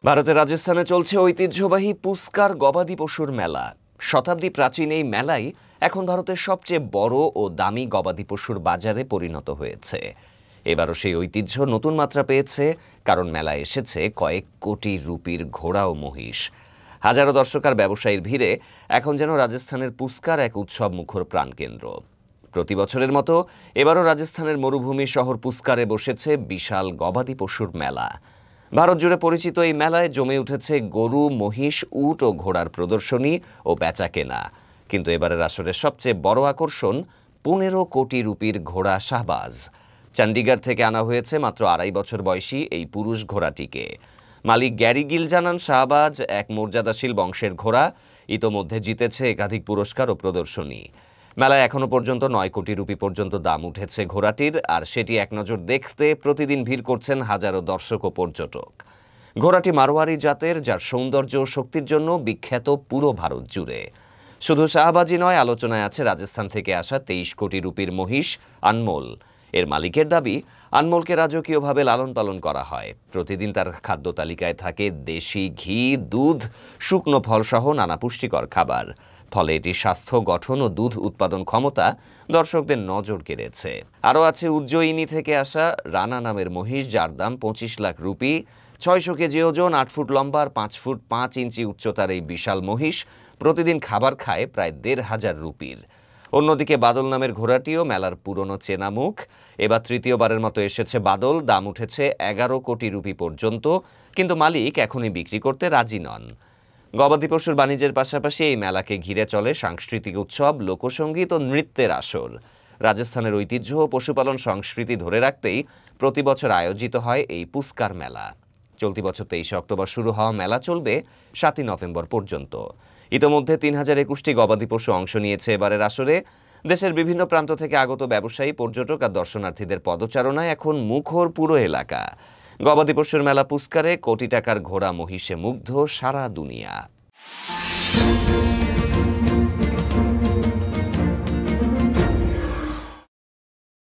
ভারতের রাজস্থানে চলছে ঐতিহ্যবাহী পুস্কার গবাদি পশুর মেলা। শতাব্দী প্রাচীন এই মেলাই এখন ভারতের সবচেয়ে বড় ও দামি গবাদি পশুর বাজারে পরিণত হয়েছে। এবারও সেই ঐতিহ্য নতুন মাত্রা পেয়েছে, কারণ মেলায় এসেছে কয়েক কোটি রুপির ঘোড়া ও মহিষ। হাজারো দর্শক আর ব্যবসায়ীর ভিড়ে এখন যেন রাজস্থানের পুস্কার এক উৎসব মুখর প্রাণকেন্দ্র। প্রতি বছরের মতো এবারও রাজস্থানের মরুভূমি শহর পুস্কারে বসেছে বিশাল গবাদি পশুর মেলা। ভারত জুড়ে পরিচিত এই মেলায় জমে উঠেছে গরু, মহিষ, উট ও ঘোড়ার প্রদর্শনী ও বেচাকেনা। কিন্তু এবারের আসরের সবচেয়ে বড় আকর্ষণ 15 কোটি রুপির ঘোড়া শাহবাজ। চণ্ডীগড় থেকে আনা হয়েছে মাত্র 2.5 বছর বয়সী এই পুরুষ ঘোড়াটিকে। মালিক গ্যারি গিল জানান, শাহবাজ এক মর্যাদাশীল বংশের ঘোড়া, ইতোমধ্যে জিতেছে একাধিক পুরস্কার ও প্রদর্শনী। মেলায় এখনো পর্যন্ত 9 কোটি রুপি পর্যন্ত দাম উঠেছে ঘোড়াটির, আর সেটি এক নজর দেখতে প্রতিদিন ভিড় করছেন হাজারো দর্শক ও পর্যটক। ঘোড়াটি মারোয়ারি জাতের, যার সৌন্দর্য ও শক্তির জন্য বিখ্যাত পুরো ভারত জুড়ে। শুধু শাহবাজি নয়, আলোচনায় আছে রাজস্থান থেকে আসা 23 কোটি রুপির মহিষ আনমোল। এর মালিকের দাবি, আনমোলকে রাজকীয়ভাবে লালন পালন করা হয়। প্রতিদিন তার খাদ্য তালিকায় থাকে দেশি ঘি, দুধ, শুকনো ফলসহ নানা পুষ্টিকর খাবার। ফলে এটি স্বাস্থ্য, গঠন ও দুধ উৎপাদন ক্ষমতা দর্শকদের নজর কেড়েছে। আরও আছে উজ্জয়িনী থেকে আসা রানা নামের মহিষ, যার দাম 25 লাখ রুপি। 600 কেজি ওজন, 8 ফুট লম্বা আর 5 ফুট 5 ইঞ্চি উচ্চতার এই বিশাল মহিষ প্রতিদিন খাবার খায় প্রায় 1,500 রুপির। অন্যদিকে বাদল নামের ঘোড়াটিও মেলার পুরনো চেনা মুখ। এবার তৃতীয়বারের মতো এসেছে বাদল। দাম উঠেছে 11 কোটি রুপি পর্যন্ত, কিন্তু মালিক এখনই বিক্রি করতে রাজি নন। গবাদি পশুর বাণিজ্যের পাশাপাশি এই মেলাকে ঘিরে চলে সাংস্কৃতিক উৎসব, লোকসঙ্গীত ও নৃত্যের আসর। রাজস্থানের ঐতিহ্য ও পশুপালন সংস্কৃতি ধরে রাখতেই প্রতি বছর আয়োজিত হয় এই পুস্কার মেলা। চলতি বছর 23 অক্টোবর শুরু হওয়া মেলা চলবে 7 নভেম্বর পর্যন্ত। ইতোমধ্যে 3021টি গবাদি পশু অংশ নিয়েছে এবারের আসরে। দেশের বিভিন্ন প্রান্ত থেকে আগত ব্যবসায়ী, পর্যটক আর দর্শনার্থীদের পদচারণায় এখন মুখর পুরো এলাকা। গবাদি পশুর মেলা পুস্কারে কোটি টাকার ঘোড়া, মহিষে মুগ্ধ সারা দুনিয়া।